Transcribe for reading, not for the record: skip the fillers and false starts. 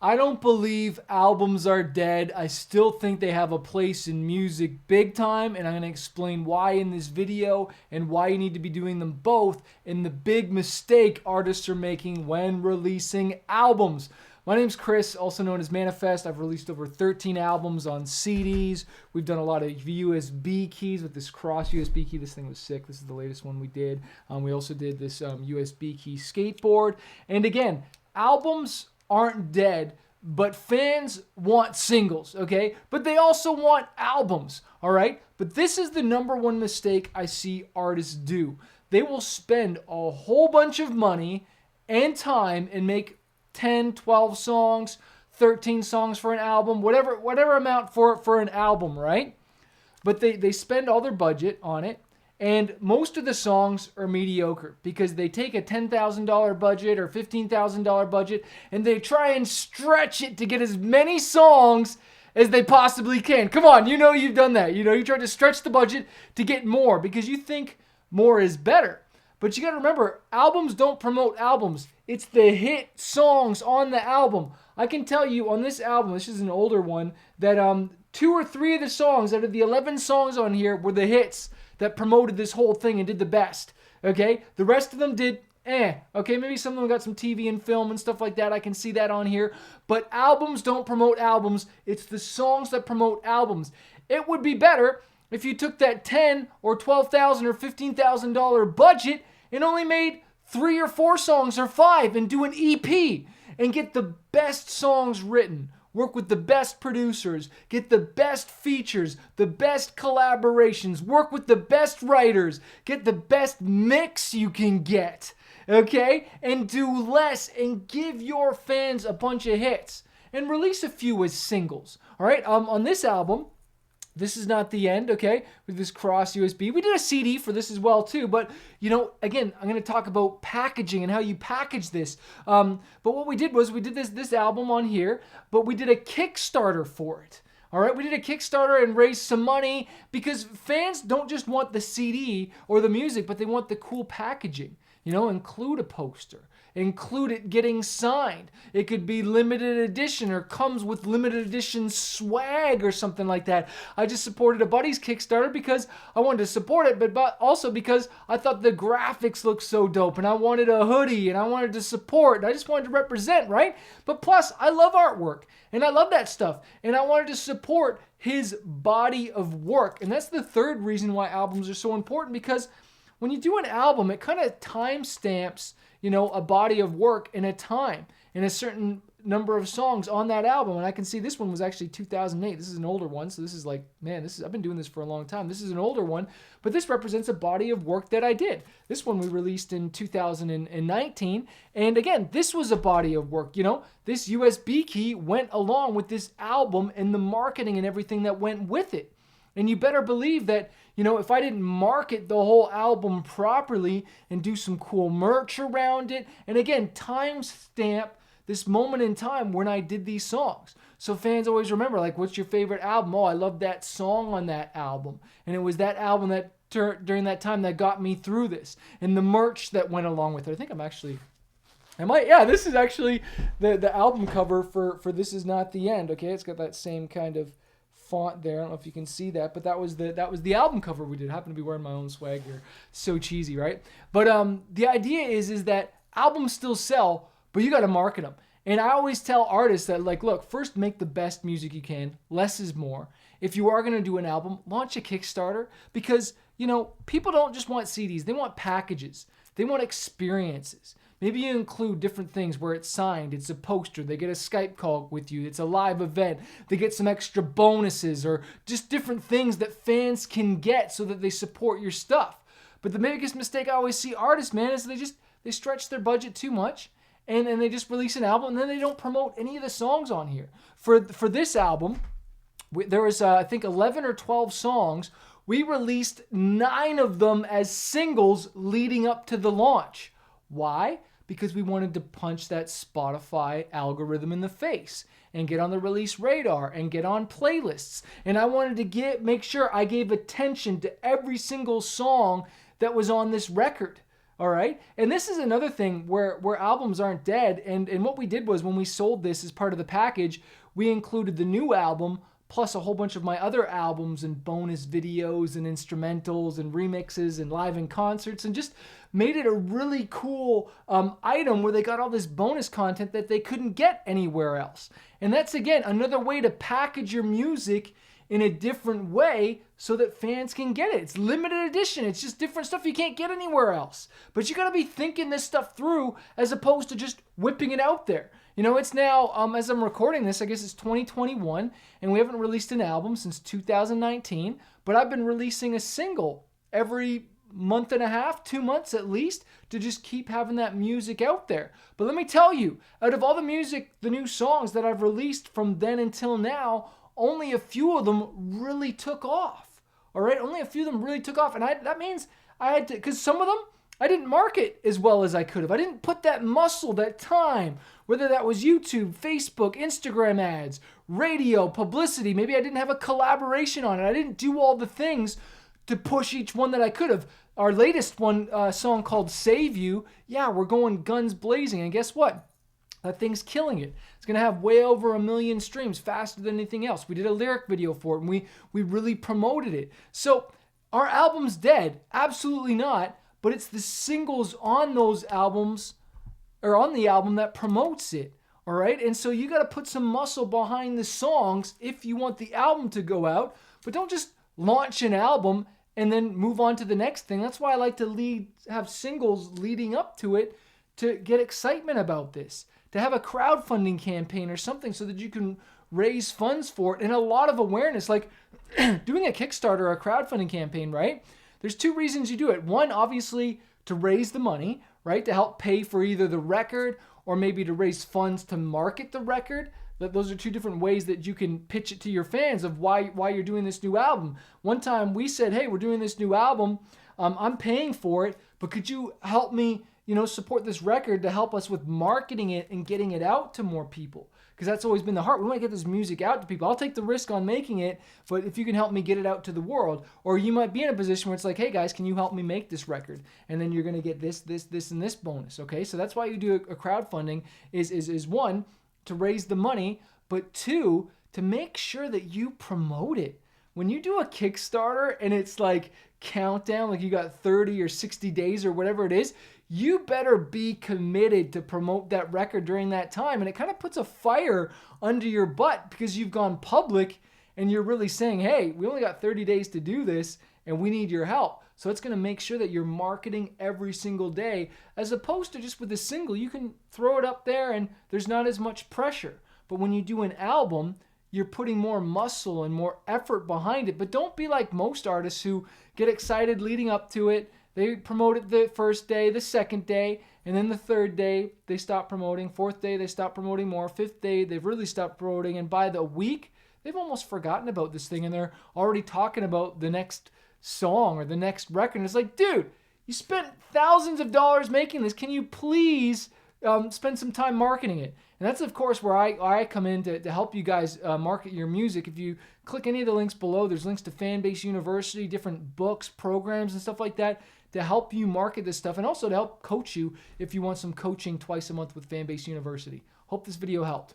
I don't believe albums are dead. I still think they have a place in music big time, and I'm going to explain why in this video and why you need to be doing them both and the big mistake artists are making when releasing albums. My name's Chris, also known as Manifest. I've released over 13 albums on CDs. We've done a lot of USB keys with this cross USB key. This thing was sick. This is the latest one we did. We also did this USB key skateboard. And again, albums aren't dead, but fans want singles, okay? But they also want albums, all right? But this is the number one mistake I see artists do. They will spend a whole bunch of money and time and make 10, 12 songs, 13 songs for an album, whatever amount for an album, right? But they spend all their budget on it. And most of the songs are mediocre because they take a $10,000 budget or $15,000 budget and they try and stretch it to get as many songs as they possibly can. Come on, you know you've done that. You know, you try to stretch the budget to get more because you think more is better. But you got to remember, albums don't promote albums. It's the hit songs on the album. I can tell you on this album, this is an older one, that 2 or 3 of the songs out of the 11 songs on here were the hits that promoted this whole thing and did the best, okay? The rest of them did okay? Maybe some of them got some TV and film and stuff like that. I can see that on here. But albums don't promote albums. It's the songs that promote albums. It would be better if you took that $10,000 or $12,000 or $15,000 budget and only made 3 or 4 songs or 5 and do an EP and get the best songs written. Work with the best producers, get the best features, the best collaborations, work with the best writers, get the best mix you can get, okay? And do less and give your fans a bunch of hits and release a few as singles, all right? On this album, this is not the end, okay? With this cross USB. We did a CD for this as well too, but you know, again, I'm going to talk about packaging and how you package this. But what we did was we did this album on here, but we did a Kickstarter for it. All right, we did a Kickstarter and raised some money because fans don't just want the CD or the music, but they want the cool packaging. You know, include a poster. Include it getting signed. It could be limited edition or comes with limited edition swag or something like that. I just supported a buddy's Kickstarter because I wanted to support it, but also because I thought the graphics looked so dope and I wanted a hoodie and I wanted to support and I just wanted to represent, right? But plus, I love artwork and I love that stuff and I wanted to support his body of work. And that's the third reason why albums are so important, because when you do an album, it kind of time stamps, you know, a body of work in a time, in a certain number of songs on that album. And I can see this one was actually 2008. This is an older one. So this is like, man, I've been doing this for a long time. This is an older one, but this represents a body of work that I did. This one we released in 2019. And again, this was a body of work, you know, this USB key went along with this album and the marketing and everything that went with it. And you better believe that, you know, if I didn't market the whole album properly and do some cool merch around it, and again, timestamp this moment in time when I did these songs. So fans always remember, like, what's your favorite album? Oh, I love that song on that album. And it was that album that during that time that got me through this. And the merch that went along with it. I think this is actually the album cover for This Is Not the End, okay? It's got that same kind of font there. I don't know if you can see that, but that was the album cover we did. I happen to be wearing my own swag here. So cheesy, right? But the idea is that albums still sell, but you got to market them. And I always tell artists that, like, look, first make the best music you can. Less is more. If you are going to do an album, launch a Kickstarter, because, you know, people don't just want CDs. They want packages. They want experiences. Maybe you include different things where it's signed, it's a poster, they get a Skype call with you, it's a live event, they get some extra bonuses or just different things that fans can get so that they support your stuff. But the biggest mistake I always see artists, man, is they stretch their budget too much and they just release an album and then they don't promote any of the songs on here. For this album, there was, I think, 11 or 12 songs. We released 9 of them as singles leading up to the launch. Why? Because we wanted to punch that Spotify algorithm in the face and get on the release radar and get on playlists. And I wanted to make sure I gave attention to every single song that was on this record. All right. And this is another thing where albums aren't dead. And what we did was when we sold this as part of the package, we included the new album plus a whole bunch of my other albums and bonus videos and instrumentals and remixes and live in concerts, and just made it a really cool item where they got all this bonus content that they couldn't get anywhere else. And that's, again, another way to package your music in a different way so that fans can get it. It's limited edition. It's just different stuff you can't get anywhere else. But you got to be thinking this stuff through as opposed to just whipping it out there. You know, it's now, as I'm recording this, I guess it's 2021, and we haven't released an album since 2019, but I've been releasing a single every month and a half, 2 months at least, to just keep having that music out there. But let me tell you, out of all the music, the new songs that I've released from then until now, only a few of them really took off. All right, only a few of them really took off, and that means I had to, because some of them I didn't market as well as I could have. I didn't put that muscle, that time, whether that was YouTube, Facebook, Instagram ads, radio, publicity. Maybe I didn't have a collaboration on it. I didn't do all the things to push each one that I could have. Our latest one, song called Save You, yeah, we're going guns blazing, and guess what? That thing's killing it. It's going to have way over 1 million streams faster than anything else. We did a lyric video for it, and we really promoted it. So our album's dead? Absolutely not. But it's the singles on those albums, or on the album, that promotes it. All right? And so you got to put some muscle behind the songs if you want the album to go out. But don't just launch an album and then move on to the next thing. That's why I like to have singles leading up to it, to get excitement about this, to have a crowdfunding campaign or something so that you can raise funds for it, and a lot of awareness. Like doing a Kickstarter or a crowdfunding campaign, right? There's 2 reasons you do it. One, obviously, to raise the money, right? To help pay for either the record or maybe to raise funds to market the record. Those are 2 different ways that you can pitch it to your fans of why you're doing this new album. One time we said, hey, we're doing this new album. I'm paying for it, but could you help me, support this record to help us with marketing it and getting it out to more people? Because that's always been the heart. We want to get this music out to people. I'll take the risk on making it, but if you can help me get it out to the world, or you might be in a position where it's like, hey guys, can you help me make this record? And then you're going to get this, and this bonus. Okay, so that's why you do a crowdfunding is 1, to raise the money, but 2, to make sure that you promote it. When you do a Kickstarter and it's like countdown, like you got 30 or 60 days or whatever it is, you better be committed to promote that record during that time. And it kind of puts a fire under your butt because you've gone public and you're really saying, hey, we only got 30 days to do this and we need your help. So it's going to make sure that you're marketing every single day, as opposed to just with a single. You can throw it up there and there's not as much pressure. But when you do an album, you're putting more muscle and more effort behind it. But don't be like most artists who get excited leading up to it. They promote it the first day, the second day, and then the third day, they stop promoting. 4th day, they stop promoting more. 5th day, they've really stopped promoting. And by the week, they've almost forgotten about this thing, and they're already talking about the next song or the next record. And it's like, dude, you spent thousands of dollars making this. Can you please spend some time marketing it? And that's, of course, where I come in to help you guys market your music. If you click any of the links below, there's links to Fanbase University, different books, programs, and stuff like that to help you market this stuff, and also to help coach you if you want some coaching twice a month with Fanbase University. Hope this video helped.